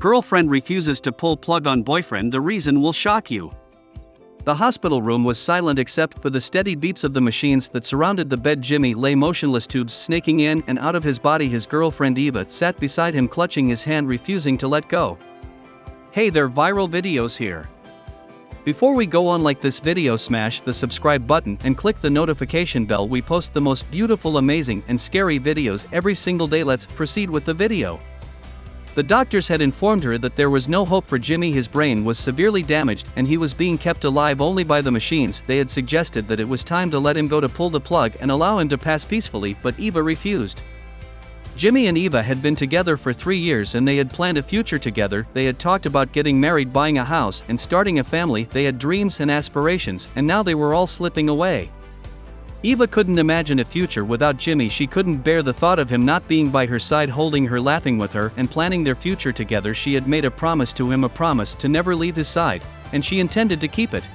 Girlfriend refuses to pull plug on boyfriend. The reason will shock you. The hospital room was silent except for the steady beeps of the machines that surrounded the bed. Jimmy lay motionless, tubes snaking in and out of his body. His girlfriend Eva sat beside him, clutching his hand, refusing to let go. Hey there, viral videos here. Before we go on, like this video, smash the subscribe button and click the notification bell. We post the most beautiful, amazing, and scary videos every single day. Let's proceed with the video. The doctors had informed her that there was no hope for Jimmy. His brain was severely damaged and he was being kept alive only by the machines. They had suggested that it was time to let him go, to pull the plug and allow him to pass peacefully, but Eva refused. Jimmy and Eva had been together for 3 years and they had planned a future together. They had talked about getting married, buying a house, and starting a family. They had dreams and aspirations, and now they were all slipping away. Eva couldn't imagine a future without Jimmy. She couldn't bear the thought of him not being by her side, holding her, laughing with her, and planning their future together. She had made a promise to him, a promise to never leave his side, and she intended to keep it.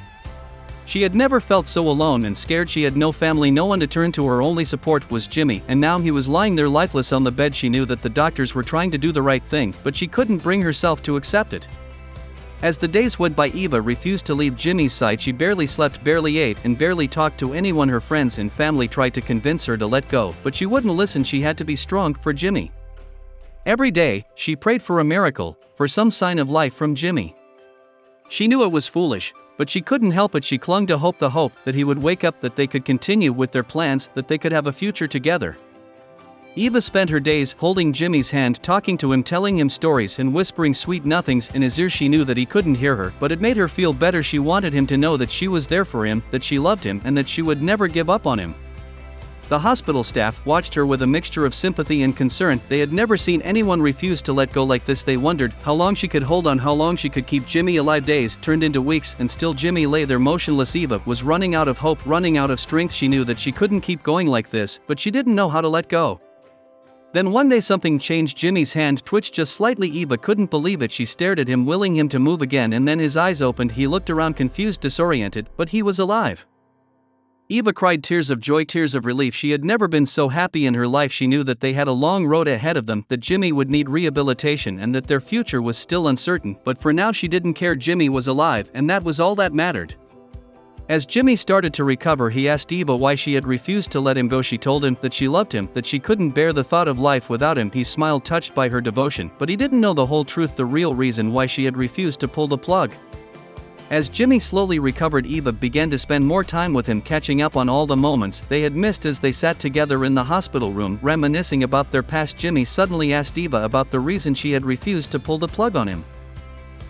She had never felt so alone and scared. She had no family, no one to turn to. Her only support was Jimmy, and now he was lying there lifeless on the bed. She knew that the doctors were trying to do the right thing, but she couldn't bring herself to accept it. As the days went by, Eva refused to leave Jimmy's side. She barely slept, barely ate, and barely talked to anyone. Her friends and family tried to convince her to let go, but she wouldn't listen. She had to be strong for Jimmy. Every day, she prayed for a miracle, for some sign of life from Jimmy. She knew it was foolish, but she couldn't help it. She clung to hope, the hope that he would wake up, that they could continue with their plans, that they could have a future together. Eva spent her days holding Jimmy's hand, talking to him, telling him stories, and whispering sweet nothings in his ear. She knew that he couldn't hear her, but it made her feel better. She wanted him to know that she was there for him, that she loved him, and that she would never give up on him. The hospital staff watched her with a mixture of sympathy and concern. They had never seen anyone refuse to let go like this. They wondered how long she could hold on, how long she could keep Jimmy alive. Days turned into weeks, and still Jimmy lay there motionless. Eva was running out of hope, running out of strength. She knew that she couldn't keep going like this, but she didn't know how to let go. Then one day something changed. Jimmy's hand twitched just slightly. Eva couldn't believe it. She stared at him, willing him to move again, and then his eyes opened. He looked around, confused, disoriented, but he was alive. Eva cried tears of joy, tears of relief. She had never been so happy in her life. She knew that they had a long road ahead of them, that Jimmy would need rehabilitation, and that their future was still uncertain, but for now she didn't care. Jimmy was alive, and that was all that mattered. As Jimmy started to recover, he asked Eva why she had refused to let him go. She told him that she loved him, that she couldn't bear the thought of life without him. He smiled, touched by her devotion, but he didn't know the whole truth, the real reason why she had refused to pull the plug. As Jimmy slowly recovered, Eva began to spend more time with him, catching up on all the moments they had missed as they sat together in the hospital room, reminiscing about their past. Jimmy suddenly asked Eva about the reason she had refused to pull the plug on him.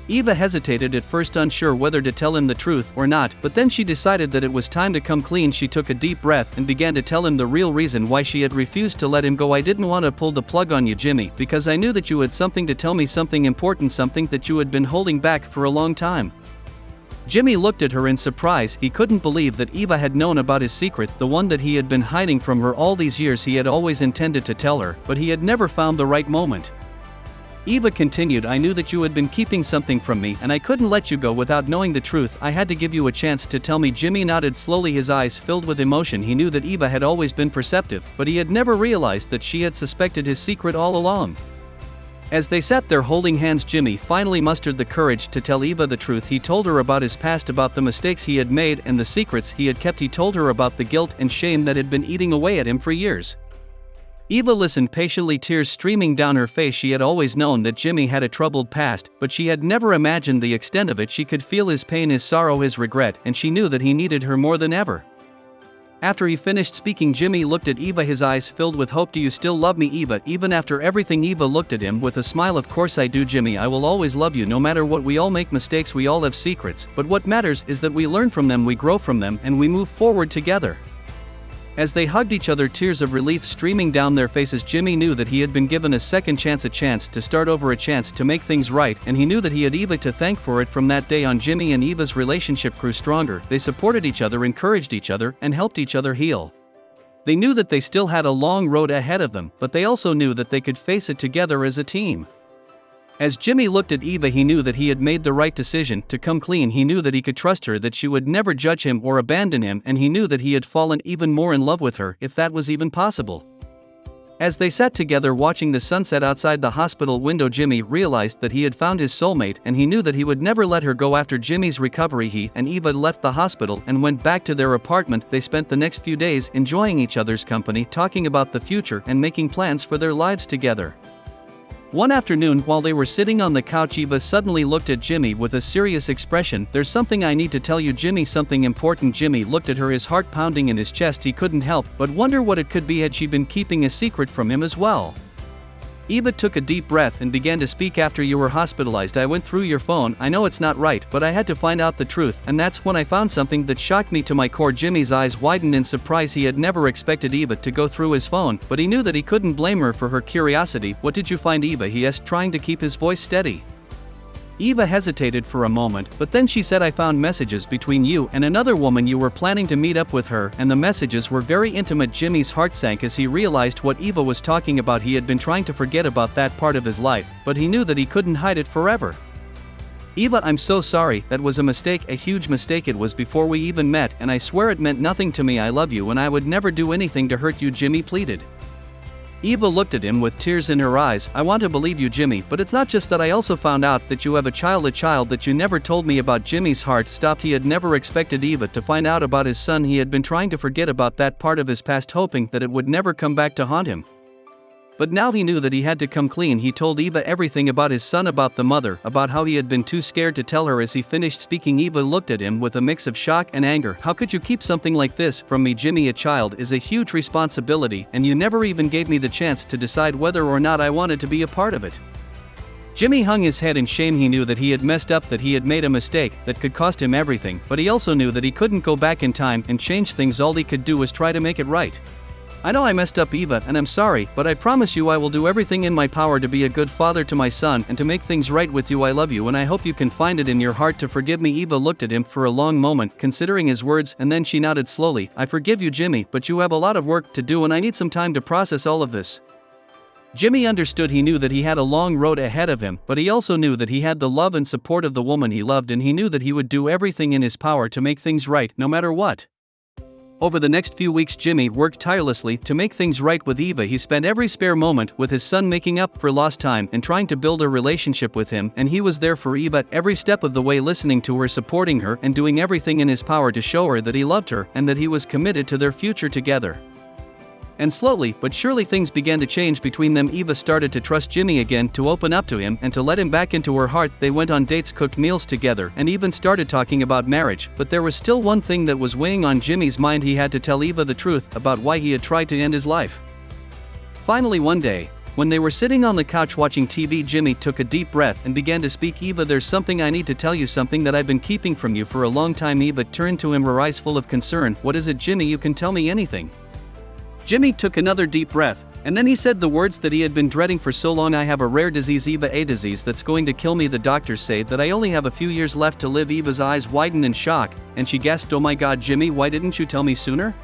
Eva hesitated at first, unsure whether to tell him the truth or not, but then she decided that it was time to come clean. She took a deep breath and began to tell him the real reason why she had refused to let him go. I didn't want to pull the plug on you, Jimmy, because I knew that you had something to tell me, something important, something that you had been holding back for a long time. Jimmy looked at her in surprise. He couldn't believe that Eva had known about his secret, the one that he had been hiding from her all these years. He had always intended to tell her, but he had never found the right moment. Eva continued, I knew that you had been keeping something from me, and I couldn't let you go without knowing the truth. I had to give you a chance to tell me. Jimmy nodded slowly, his eyes filled with emotion. He knew that Eva had always been perceptive, but he had never realized that she had suspected his secret all along. As they sat there holding hands, Jimmy finally mustered the courage to tell Eva the truth. He told her about his past, about the mistakes he had made and the secrets he had kept. He told her about the guilt and shame that had been eating away at him for years. Eva listened patiently, tears streaming down her face. She had always known that Jimmy had a troubled past, but she had never imagined the extent of it. She could feel his pain, his sorrow, his regret, and she knew that he needed her more than ever. After he finished speaking, Jimmy looked at Eva, his eyes filled with hope. Do you still love me, Eva, even after everything? Eva looked at him with a smile. Of course I do, Jimmy. I will always love you no matter what. We all make mistakes, we all have secrets, but what matters is that we learn from them, we grow from them, and we move forward together. As they hugged each other, tears of relief streaming down their faces, Jimmy knew that he had been given a second chance, a chance to start over, a chance to make things right, and he knew that he had Eva to thank for it. From that day on, Jimmy and Eva's relationship grew stronger. They supported each other, encouraged each other, and helped each other heal. They knew that they still had a long road ahead of them, but they also knew that they could face it together as a team. As Jimmy looked at Eva, he knew that he had made the right decision to come clean. He knew that he could trust her, that she would never judge him or abandon him, and he knew that he had fallen even more in love with her, if that was even possible. As they sat together watching the sunset outside the hospital window, Jimmy realized that he had found his soulmate, and he knew that he would never let her go. After Jimmy's recovery, he and Eva left the hospital and went back to their apartment. They spent the next few days enjoying each other's company, talking about the future and making plans for their lives together. One afternoon, while they were sitting on the couch, Eva suddenly looked at Jimmy with a serious expression. "There's something I need to tell you, Jimmy, something important." Jimmy looked at her, his heart pounding in his chest. He couldn't help but wonder what it could be. Had she been keeping a secret from him as well? Eva took a deep breath and began to speak. "After you were hospitalized, I went through your phone. I know it's not right, but I had to find out the truth, and that's when I found something that shocked me to my core." Jimmy's eyes widened in surprise. He had never expected Eva to go through his phone, but he knew that he couldn't blame her for her curiosity. "What did you find, Eva?" he asked, trying to keep his voice steady. Eva hesitated for a moment, but then she said, "I found messages between you and another woman. You were planning to meet up with her, and the messages were very intimate." Jimmy's heart sank as he realized what Eva was talking about. He had been trying to forget about that part of his life, but he knew that he couldn't hide it forever. "Eva, I'm so sorry. That was a mistake, a huge mistake. It was before we even met, and I swear it meant nothing to me. I love you and I would never do anything to hurt you," Jimmy pleaded. Eva looked at him with tears in her eyes. "I want to believe you, Jimmy, but it's not just that. I also found out that you have a child that you never told me about." Jimmy's heart stopped. He had never expected Eva to find out about his son. He had been trying to forget about that part of his past, hoping that it would never come back to haunt him. But now he knew that he had to come clean. He told Eva everything about his son, about the mother, about how he had been too scared to tell her. As he finished speaking, Eva looked at him with a mix of shock and anger. "How could you keep something like this from me, Jimmy? A child is a huge responsibility, and you never even gave me the chance to decide whether or not I wanted to be a part of it." Jimmy hung his head in shame. He knew that he had messed up, that he had made a mistake that could cost him everything, but he also knew that he couldn't go back in time and change things. All he could do was try to make it right. "I know I messed up, Eva, and I'm sorry, but I promise you I will do everything in my power to be a good father to my son and to make things right with you. I love you and I hope you can find it in your heart to forgive me." Eva looked at him for a long moment, considering his words, and then she nodded slowly. "I forgive you, Jimmy, but you have a lot of work to do and I need some time to process all of this." Jimmy understood. He knew that he had a long road ahead of him, but he also knew that he had the love and support of the woman he loved, and he knew that he would do everything in his power to make things right, no matter what. Over the next few weeks, Jimmy worked tirelessly to make things right with Eva. He spent every spare moment with his son, making up for lost time and trying to build a relationship with him, and he was there for Eva every step of the way, listening to her, supporting her, and doing everything in his power to show her that he loved her and that he was committed to their future together. And slowly but surely things began to change between them. Eva started to trust Jimmy again, to open up to him and to let him back into her heart. They went on dates, cooked meals together, and even started talking about marriage. But there was still one thing that was weighing on Jimmy's mind. He had to tell Eva the truth about why he had tried to end his life. Finally, one day, when they were sitting on the couch watching TV, Jimmy took a deep breath and began to speak. "Eva, there's something I need to tell you, something that I've been keeping from you for a long time." Eva turned to him, her eyes full of concern. "What is it, Jimmy? You can tell me anything." Jimmy took another deep breath, and then he said the words that he had been dreading for so long. "I have a rare disease, Eva, a disease that's going to kill me. The doctors say that I only have a few years left to live." Eva's eyes widened in shock, and she gasped, "Oh my God, Jimmy, why didn't you tell me sooner?"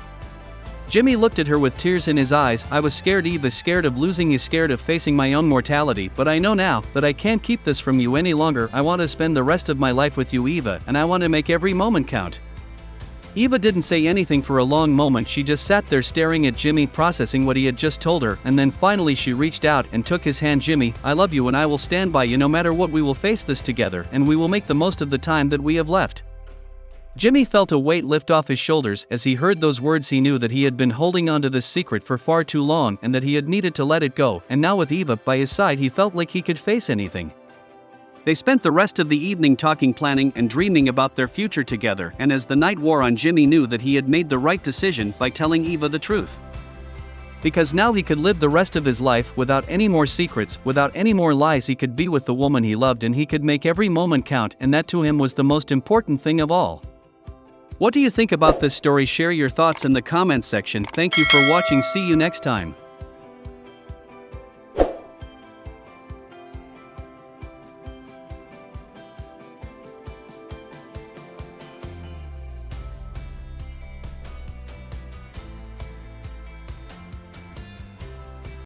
Jimmy looked at her with tears in his eyes. "I was scared, Eva, scared of losing you, scared of facing my own mortality, but I know now that I can't keep this from you any longer. I want to spend the rest of my life with you, Eva, and I want to make every moment count." Eva didn't say anything for a long moment. She just sat there staring at Jimmy, processing what he had just told her, and then finally she reached out and took his hand. "Jimmy, I love you and I will stand by you no matter what. We will face this together, and we will make the most of the time that we have left." Jimmy felt a weight lift off his shoulders as he heard those words. He knew that he had been holding on to this secret for far too long and that he had needed to let it go, and now with Eva by his side he felt like he could face anything. They spent the rest of the evening talking, planning, and dreaming about their future together, and as the night wore on, Jimmy knew that he had made the right decision by telling Eva the truth. Because now he could live the rest of his life without any more secrets, without any more lies. He could be with the woman he loved, and he could make every moment count, and that to him was the most important thing of all. What do you think about this story? Share your thoughts in the comments section. Thank you for watching. See you next time.